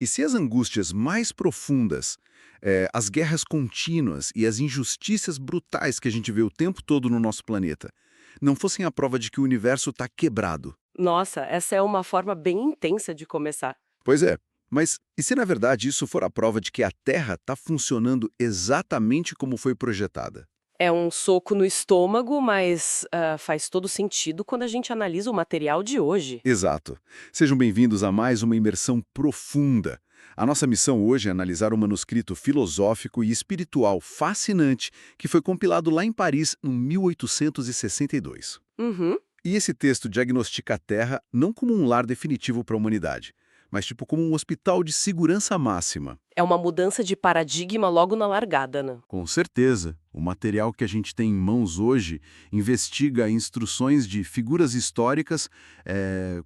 E se as angústias mais profundas, as guerras contínuas e as injustiças brutais que a gente vê o tempo todo no nosso planeta, não fossem a prova de que o universo está quebrado? Nossa, essa é uma forma bem intensa de começar. Pois é, mas e se na verdade isso for a prova de que a Terra está funcionando exatamente como foi projetada? É um soco no estômago, mas faz todo sentido quando a gente analisa o material de hoje. Exato. Sejam bem-vindos a mais uma imersão profunda. A nossa missão hoje é analisar um manuscrito filosófico e espiritual fascinante que foi compilado lá em Paris em 1862. Uhum. E esse texto diagnostica a Terra não como um lar definitivo para a humanidade, mas tipo como um hospital de segurança máxima. É uma mudança de paradigma logo na largada, né? Com certeza, o material que a gente tem em mãos hoje investiga instruções de figuras históricas,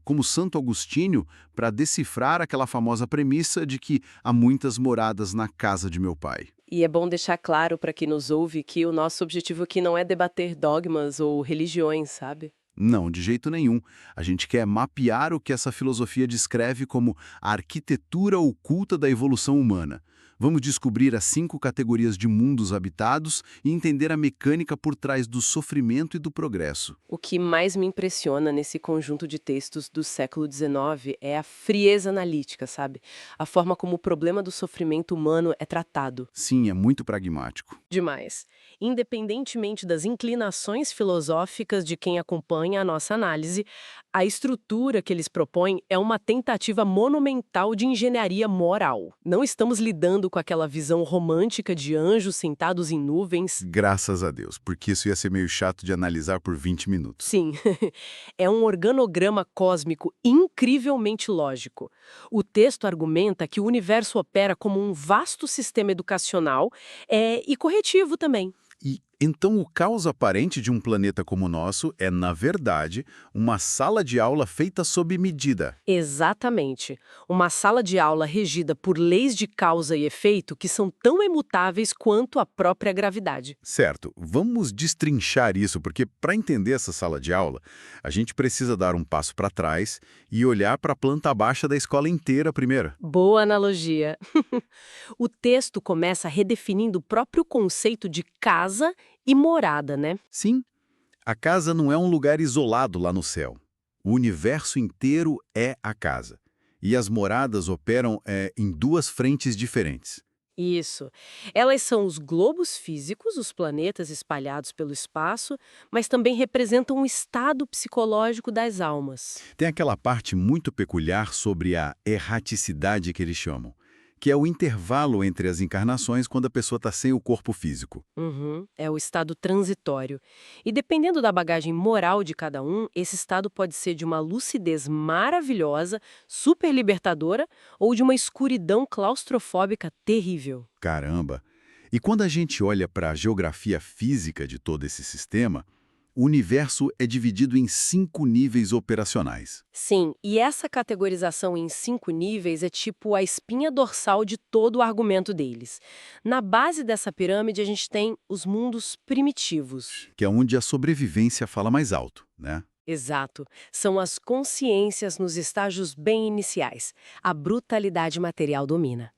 como Santo Agostinho, para decifrar aquela famosa premissa de que há muitas moradas na casa de meu pai. E é bom deixar claro para quem nos ouve que o nosso objetivo aqui não é debater dogmas ou religiões, sabe? Não, de jeito nenhum. A gente quer mapear o que essa filosofia descreve como a arquitetura oculta da evolução humana. Vamos descobrir as 5 categorias de mundos habitados e entender a mecânica por trás do sofrimento e do progresso. O que mais me impressiona nesse conjunto de textos do século XIX é a frieza analítica, sabe? A forma como o problema do sofrimento humano é tratado. Sim, é muito pragmático. Demais. Independentemente das inclinações filosóficas de quem acompanha a nossa análise, a estrutura que eles propõem é uma tentativa monumental de engenharia moral. Não estamos lidando com aquela visão romântica de anjos sentados em nuvens. Graças a Deus, porque isso ia ser meio chato de analisar por 20 minutos. Sim, é um organograma cósmico incrivelmente lógico. O texto argumenta que o universo opera como um vasto sistema educacional e corretivo também. E então o caos aparente de um planeta como o nosso é, na verdade, uma sala de aula feita sob medida. Exatamente. Uma sala de aula regida por leis de causa e efeito que são tão imutáveis quanto a própria gravidade. Certo, vamos destrinchar isso, porque para entender essa sala de aula, a gente precisa dar um passo para trás e olhar para a planta baixa da escola inteira primeiro. Boa analogia. O texto começa redefinindo o próprio conceito de casa e morada, né? Sim, a casa não é um lugar isolado lá no céu. O universo inteiro é a casa. E as moradas operam em 2 frentes diferentes. Isso. Elas são os globos físicos, os planetas espalhados pelo espaço, mas também representam um estado psicológico das almas. Tem aquela parte muito peculiar sobre a erraticidade que eles chamam, que é o intervalo entre as encarnações quando a pessoa está sem o corpo físico. Uhum, é o estado transitório. E dependendo da bagagem moral de cada um, esse estado pode ser de uma lucidez maravilhosa, super libertadora, ou de uma escuridão claustrofóbica terrível. Caramba! E quando a gente olha para a geografia física de todo esse sistema, o universo é dividido em 5 níveis operacionais. Sim, e essa categorização em 5 níveis é tipo a espinha dorsal de todo o argumento deles. Na base dessa pirâmide, a gente tem os mundos primitivos. Que é onde a sobrevivência fala mais alto, né? Exato. São as consciências nos estágios bem iniciais. A brutalidade material domina.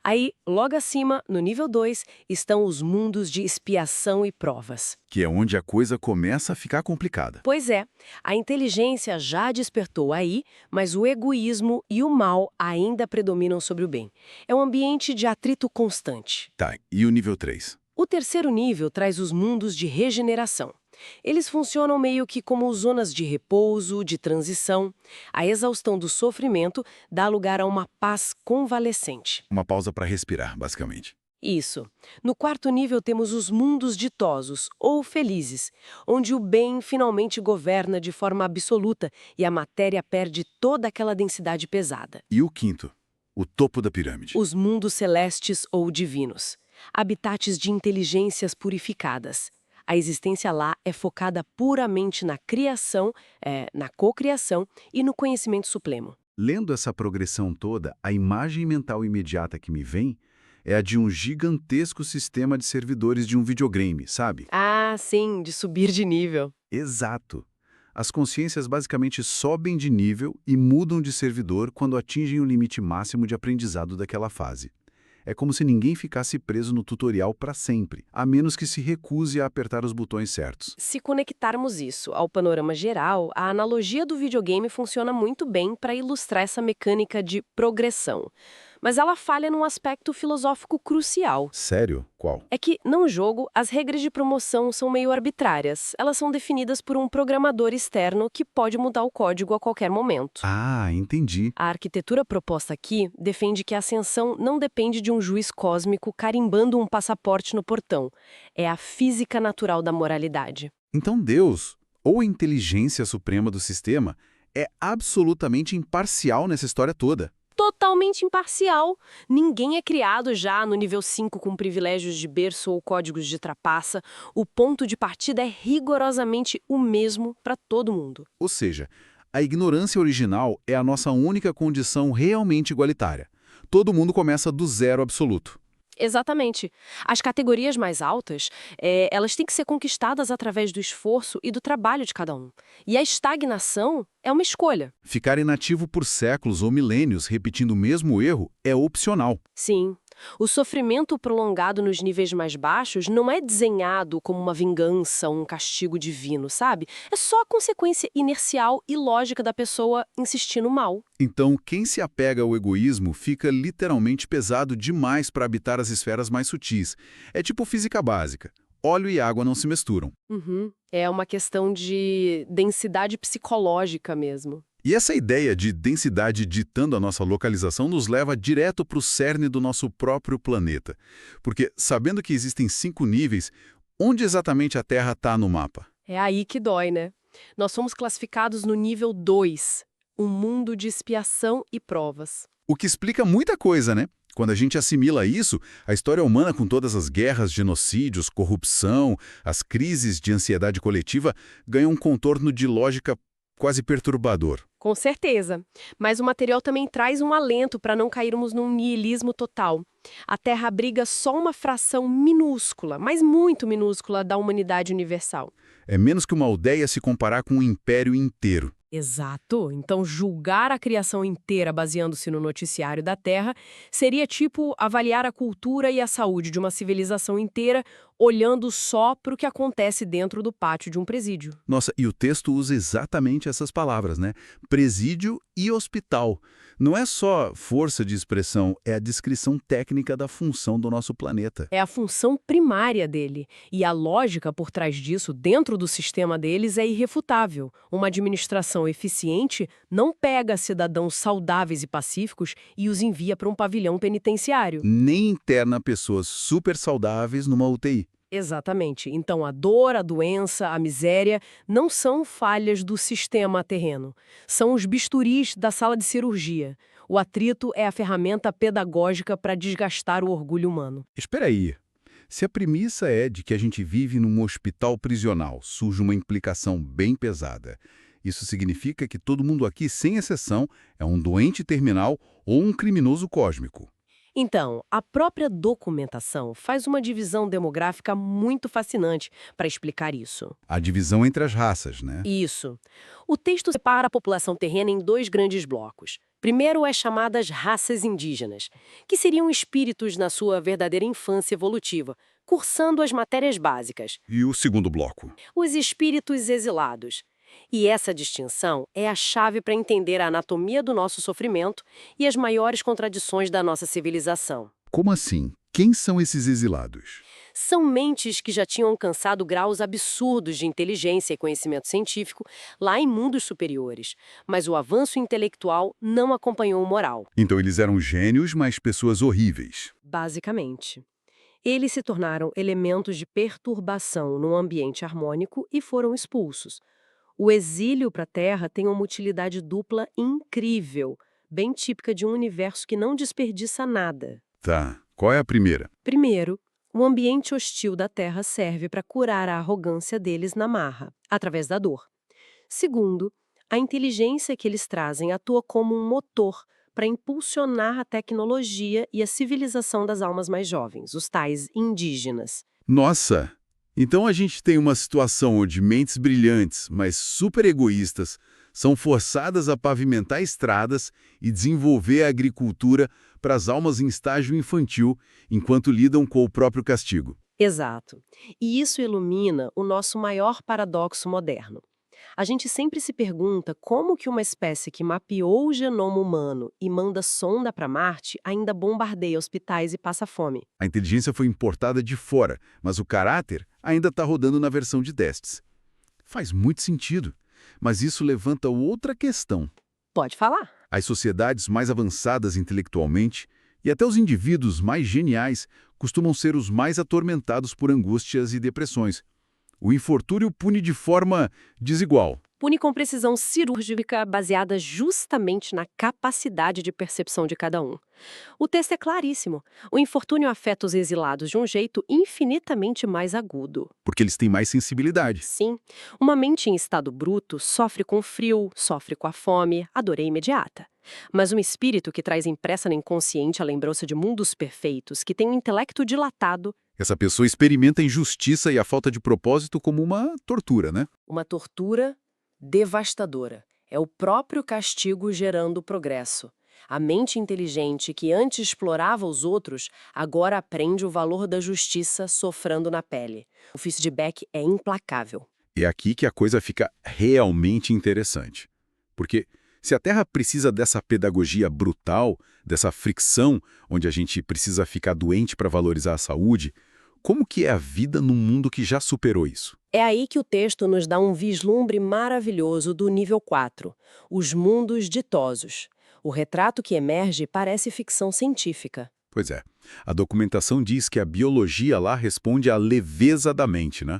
Aí, logo acima, no nível 2, estão os mundos de expiação e provas. Que é onde a coisa começa a ficar complicada. Pois é, a inteligência já despertou aí, mas o egoísmo e o mal ainda predominam sobre o bem. É um ambiente de atrito constante. Tá, e o nível 3? O terceiro nível traz os mundos de regeneração. Eles funcionam meio que como zonas de repouso, de transição. A exaustão do sofrimento dá lugar a uma paz convalescente. Uma pausa para respirar, basicamente. Isso. No quarto nível temos os mundos ditosos, ou felizes, onde o bem finalmente governa de forma absoluta e a matéria perde toda aquela densidade pesada. E o quinto? O topo da pirâmide. Os mundos celestes ou divinos, habitats de inteligências purificadas. A existência lá é focada puramente na criação, na cocriação e no conhecimento supremo. Lendo essa progressão toda, a imagem mental imediata que me vem é a de um gigantesco sistema de servidores de um videogame, sabe? Ah, sim, de subir de nível. Exato. As consciências basicamente sobem de nível e mudam de servidor quando atingem o limite máximo de aprendizado daquela fase. É como se ninguém ficasse preso no tutorial para sempre, a menos que se recuse a apertar os botões certos. Se conectarmos isso ao panorama geral, a analogia do videogame funciona muito bem para ilustrar essa mecânica de progressão. Mas ela falha num aspecto filosófico crucial. Sério? Qual? É que, no jogo, as regras de promoção são meio arbitrárias. Elas são definidas por um programador externo que pode mudar o código a qualquer momento. Ah, entendi. A arquitetura proposta aqui defende que a ascensão não depende de um juiz cósmico carimbando um passaporte no portão. É a física natural da moralidade. Então Deus, ou a inteligência suprema do sistema, é absolutamente imparcial nessa história toda. Totalmente imparcial. Ninguém é criado já no nível 5 com privilégios de berço ou códigos de trapaça. O ponto de partida é rigorosamente o mesmo para todo mundo. Ou seja, a ignorância original é a nossa única condição realmente igualitária. Todo mundo começa do zero absoluto. Exatamente. As categorias mais altas, elas têm que ser conquistadas através do esforço e do trabalho de cada um. E a estagnação é uma escolha. Ficar inativo por séculos ou milênios repetindo o mesmo erro é opcional. Sim. O sofrimento prolongado nos níveis mais baixos não é desenhado como uma vingança ou um castigo divino, sabe? É só a consequência inercial e lógica da pessoa insistindo mal. Então, quem se apega ao egoísmo fica literalmente pesado demais para habitar as esferas mais sutis. É tipo física básica. Óleo e água não se misturam. Uhum. É uma questão de densidade psicológica mesmo. E essa ideia de densidade ditando a nossa localização nos leva direto para o cerne do nosso próprio planeta. Porque, sabendo que existem 5 níveis, onde exatamente a Terra está no mapa? É aí que dói, né? Nós somos classificados no nível 2, um mundo de expiação e provas. O que explica muita coisa, né? Quando a gente assimila isso, a história humana com todas as guerras, genocídios, corrupção, as crises de ansiedade coletiva, ganha um contorno de lógica quase perturbador. Com certeza. Mas o material também traz um alento para não cairmos num niilismo total. A Terra abriga só uma fração minúscula, mas muito minúscula, da humanidade universal. É menos que uma aldeia se comparar com um império inteiro. Exato. Então, julgar a criação inteira baseando-se no noticiário da Terra seria tipo avaliar a cultura e a saúde de uma civilização inteira olhando só para o que acontece dentro do pátio de um presídio. Nossa, e o texto usa exatamente essas palavras, né? Presídio e hospital. Não é só força de expressão, é a descrição técnica da função do nosso planeta. É a função primária dele. E a lógica por trás disso, dentro do sistema deles, é irrefutável. Uma administração eficiente não pega cidadãos saudáveis e pacíficos e os envia para um pavilhão penitenciário. Nem interna pessoas super saudáveis numa UTI. Exatamente. Então, a dor, a doença, a miséria não são falhas do sistema terreno. São os bisturis da sala de cirurgia. O atrito é a ferramenta pedagógica para desgastar o orgulho humano. Espera aí. Se a premissa é de que a gente vive num hospital prisional, surge uma implicação bem pesada. Isso significa que todo mundo aqui, sem exceção, é um doente terminal ou um criminoso cósmico. Então, a própria documentação faz uma divisão demográfica muito fascinante para explicar isso. A divisão entre as raças, né? Isso. O texto separa a população terrena em 2 grandes blocos. Primeiro, as chamadas raças indígenas, que seriam espíritos na sua verdadeira infância evolutiva, cursando as matérias básicas. E o segundo bloco? Os espíritos exilados. E essa distinção é a chave para entender a anatomia do nosso sofrimento e as maiores contradições da nossa civilização. Como assim? Quem são esses exilados? São mentes que já tinham alcançado graus absurdos de inteligência e conhecimento científico lá em mundos superiores, mas o avanço intelectual não acompanhou o moral. Então eles eram gênios, mas pessoas horríveis. Basicamente. Eles se tornaram elementos de perturbação num ambiente harmônico e foram expulsos. O exílio para a Terra tem uma utilidade dupla incrível, bem típica de um universo que não desperdiça nada. Tá. Qual é a primeira? Primeiro, o ambiente hostil da Terra serve para curar a arrogância deles na marra, através da dor. Segundo, a inteligência que eles trazem atua como um motor para impulsionar a tecnologia e a civilização das almas mais jovens, os tais indígenas. Nossa! Então a gente tem uma situação onde mentes brilhantes, mas super egoístas, são forçadas a pavimentar estradas e desenvolver a agricultura para as almas em estágio infantil, enquanto lidam com o próprio castigo. Exato. E isso ilumina o nosso maior paradoxo moderno. A gente sempre se pergunta como que uma espécie que mapeou o genoma humano e manda sonda para Marte ainda bombardeia hospitais e passa fome. A inteligência foi importada de fora, mas o caráter ainda está rodando na versão de testes. Faz muito sentido, mas isso levanta outra questão. Pode falar. As sociedades mais avançadas intelectualmente e até os indivíduos mais geniais costumam ser os mais atormentados por angústias e depressões. O infortúnio pune de forma desigual. Pune com precisão cirúrgica baseada justamente na capacidade de percepção de cada um. O texto é claríssimo. O infortúnio afeta os exilados de um jeito infinitamente mais agudo. Porque eles têm mais sensibilidade. Sim, uma mente em estado bruto sofre com o frio, sofre com a fome, a dor é imediata. Mas um espírito que traz impressa no inconsciente a lembrança de mundos perfeitos, que tem um intelecto dilatado, Essa pessoa experimenta a injustiça e a falta de propósito como uma tortura, né? uma tortura devastadora. É o próprio castigo gerando o progresso. A mente inteligente que antes explorava os outros, agora aprende o valor da justiça sofrendo na pele. O feedback é implacável. É aqui que a coisa fica realmente interessante. Porque se a Terra precisa dessa pedagogia brutal, dessa fricção, onde a gente precisa ficar doente para valorizar a saúde, como que é a vida num mundo que já superou isso? É aí que o texto nos dá um vislumbre maravilhoso do nível 4, os mundos ditosos. O retrato que emerge parece ficção científica. Pois é, a documentação diz que a biologia lá responde à leveza da mente, né?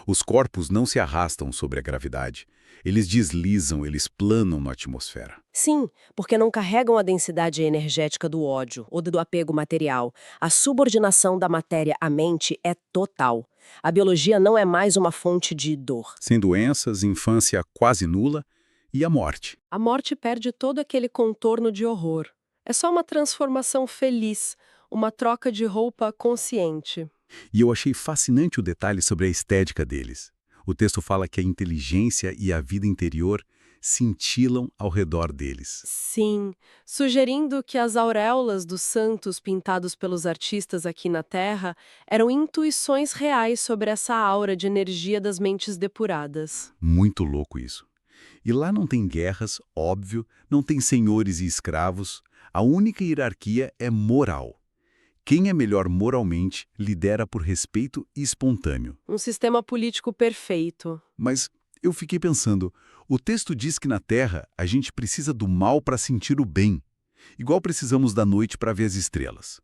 Os corpos não se arrastam sobre a gravidade. Eles deslizam, eles planam na atmosfera. Sim, porque não carregam a densidade energética do ódio ou do apego material. A subordinação da matéria à mente é total. A biologia não é mais uma fonte de dor. Sem doenças, infância quase nula e a morte. A morte perde todo aquele contorno de horror. É só uma transformação feliz, uma troca de roupa consciente. E eu achei fascinante o detalhe sobre a estética deles. O texto fala que a inteligência e a vida interior cintilam ao redor deles. Sim, sugerindo que as auréolas dos santos pintados pelos artistas aqui na Terra eram intuições reais sobre essa aura de energia das mentes depuradas. Muito louco isso. E lá não tem guerras, óbvio, não tem senhores e escravos. A única hierarquia é moral. Quem é melhor moralmente lidera por respeito espontâneo. Um sistema político perfeito. Mas eu fiquei pensando, o texto diz que na Terra a gente precisa do mal para sentir o bem, igual precisamos da noite para ver as estrelas.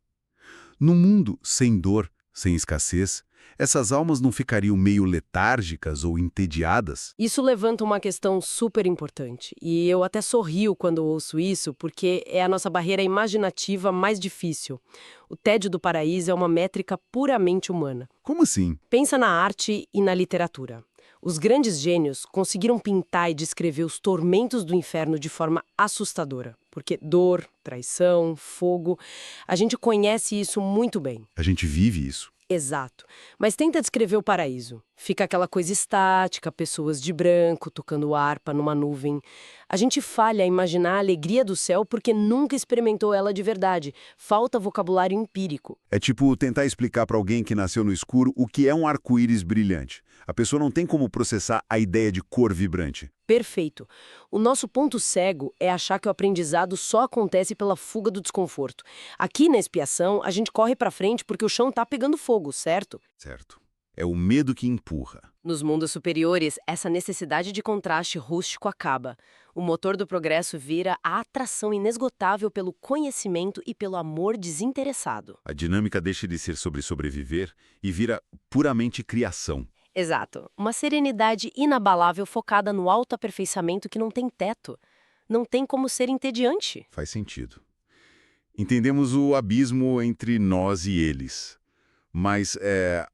Num mundo sem dor, sem escassez, essas almas não ficariam meio letárgicas ou entediadas? Isso levanta uma questão super importante. E eu até sorrio quando ouço isso, porque é a nossa barreira imaginativa mais difícil. O tédio do paraíso é uma métrica puramente humana. Como assim? Pensa na arte e na literatura. Os grandes gênios conseguiram pintar e descrever os tormentos do inferno de forma assustadora. Porque dor, traição, fogo, a gente conhece isso muito bem. A gente vive isso. Exato. Mas tenta descrever o paraíso. Fica aquela coisa estática, pessoas de branco, tocando harpa numa nuvem. A gente falha a imaginar a alegria do céu porque nunca experimentou ela de verdade. Falta vocabulário empírico. É tipo tentar explicar para alguém que nasceu no escuro o que é um arco-íris brilhante. A pessoa não tem como processar a ideia de cor vibrante. Perfeito. O nosso ponto cego é achar que o aprendizado só acontece pela fuga do desconforto. Aqui na expiação, a gente corre pra frente porque o chão tá pegando fogo, certo? Certo. É o medo que empurra. Nos mundos superiores, essa necessidade de contraste rústico acaba. O motor do progresso vira a atração inesgotável pelo conhecimento e pelo amor desinteressado. A dinâmica deixa de ser sobre sobreviver e vira puramente criação. Exato. Uma serenidade inabalável focada no autoaperfeiçoamento que não tem teto. Não tem como ser entediante. Faz sentido. Entendemos o abismo entre nós e eles. Mas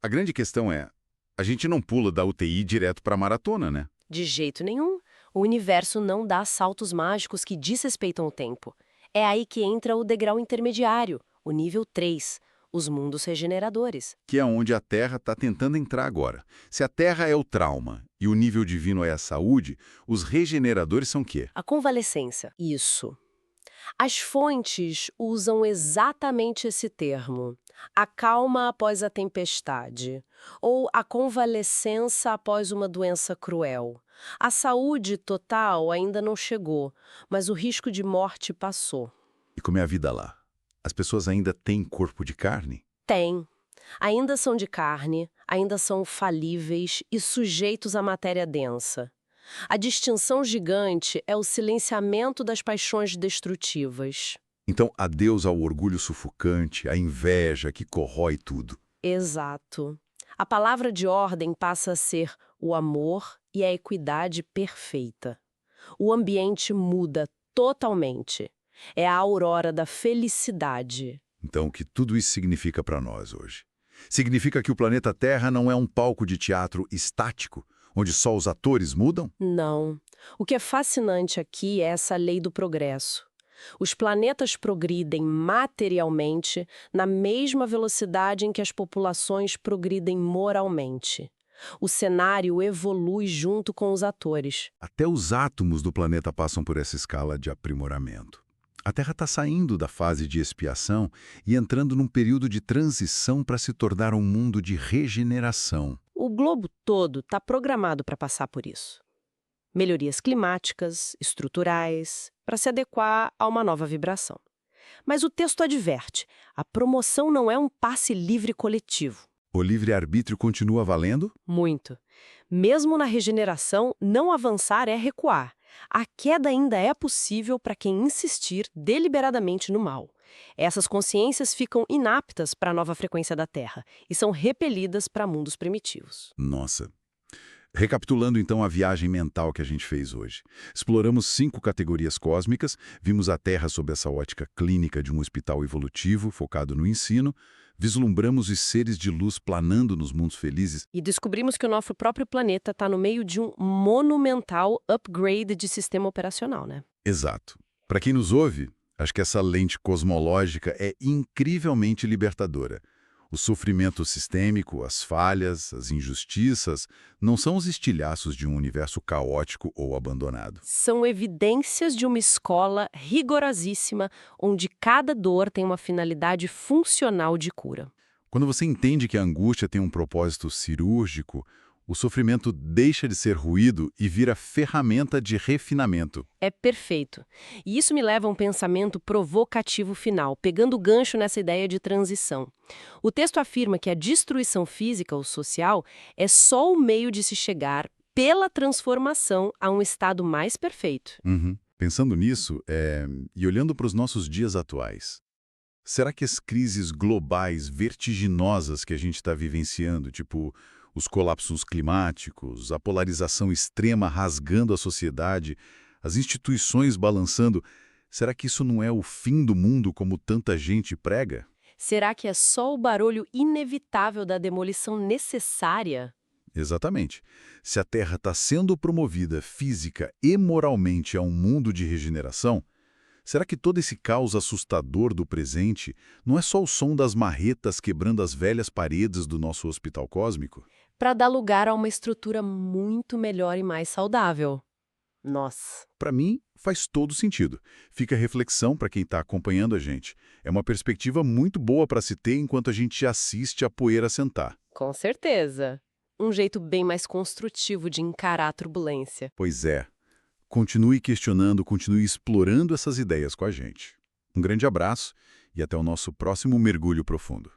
a grande questão é, a gente não pula da UTI direto para a maratona, né? De jeito nenhum. O universo não dá saltos mágicos que desrespeitam o tempo. É aí que entra o degrau intermediário, o nível 3, os mundos regeneradores. Que é onde a Terra está tentando entrar agora. Se a Terra é o trauma e o nível divino é a saúde, os regeneradores são o quê? A convalescência. Isso. As fontes usam exatamente esse termo. A calma após a tempestade, ou a convalescença após uma doença cruel. A saúde total ainda não chegou, mas o risco de morte passou. E como é a vida lá? As pessoas ainda têm corpo de carne? Tem. Ainda são de carne, ainda são falíveis e sujeitos à matéria densa. A distinção gigante é o silenciamento das paixões destrutivas. Então, adeus ao orgulho sufocante, à inveja que corrói tudo. Exato. A palavra de ordem passa a ser o amor e a equidade perfeita. O ambiente muda totalmente. É a aurora da felicidade. Então, o que tudo isso significa para nós hoje? Significa que o planeta Terra não é um palco de teatro estático, onde só os atores mudam? Não. O que é fascinante aqui é essa lei do progresso. Os planetas progridem materialmente na mesma velocidade em que as populações progridem moralmente. O cenário evolui junto com os atores. Até os átomos do planeta passam por essa escala de aprimoramento. A Terra está saindo da fase de expiação e entrando num período de transição para se tornar um mundo de regeneração. O globo todo está programado para passar por isso. Melhorias climáticas, estruturais, para se adequar a uma nova vibração. Mas o texto adverte, a promoção não é um passe livre coletivo. O livre-arbítrio continua valendo? Muito. Mesmo na regeneração, não avançar é recuar. A queda ainda é possível para quem insistir deliberadamente no mal. Essas consciências ficam inaptas para a nova frequência da Terra e são repelidas para mundos primitivos. Nossa. Recapitulando então a viagem mental que a gente fez hoje. Exploramos 5 categorias cósmicas, vimos a Terra sob essa ótica clínica de um hospital evolutivo focado no ensino, vislumbramos os seres de luz planando nos mundos felizes. E descobrimos que o nosso próprio planeta está no meio de um monumental upgrade de sistema operacional, né? Exato. Para quem nos ouve, acho que essa lente cosmológica é incrivelmente libertadora. O sofrimento sistêmico, as falhas, as injustiças, não são os estilhaços de um universo caótico ou abandonado. São evidências de uma escola rigorosíssima, onde cada dor tem uma finalidade funcional de cura. Quando você entende que a angústia tem um propósito cirúrgico, o sofrimento deixa de ser ruído e vira ferramenta de refinamento. É perfeito. E isso me leva a um pensamento provocativo final, pegando o gancho nessa ideia de transição. O texto afirma que a destruição física ou social é só o meio de se chegar, pela transformação, a um estado mais perfeito. Pensando nisso, e olhando para os nossos dias atuais, será que as crises globais vertiginosas que a gente está vivenciando, tipo os colapsos climáticos, a polarização extrema rasgando a sociedade, as instituições balançando, será que isso não é o fim do mundo como tanta gente prega? Será que é só o barulho inevitável da demolição necessária? Exatamente. Se a Terra está sendo promovida física e moralmente a um mundo de regeneração, será que todo esse caos assustador do presente não é só o som das marretas quebrando as velhas paredes do nosso hospital cósmico? Para dar lugar a uma estrutura muito melhor e mais saudável. Nossa. Para mim, faz todo sentido. Fica a reflexão para quem está acompanhando a gente. É uma perspectiva muito boa para se ter enquanto a gente assiste a poeira sentar. Com certeza. Um jeito bem mais construtivo de encarar a turbulência. Pois é. Continue questionando, continue explorando essas ideias com a gente. Um grande abraço e até o nosso próximo mergulho profundo.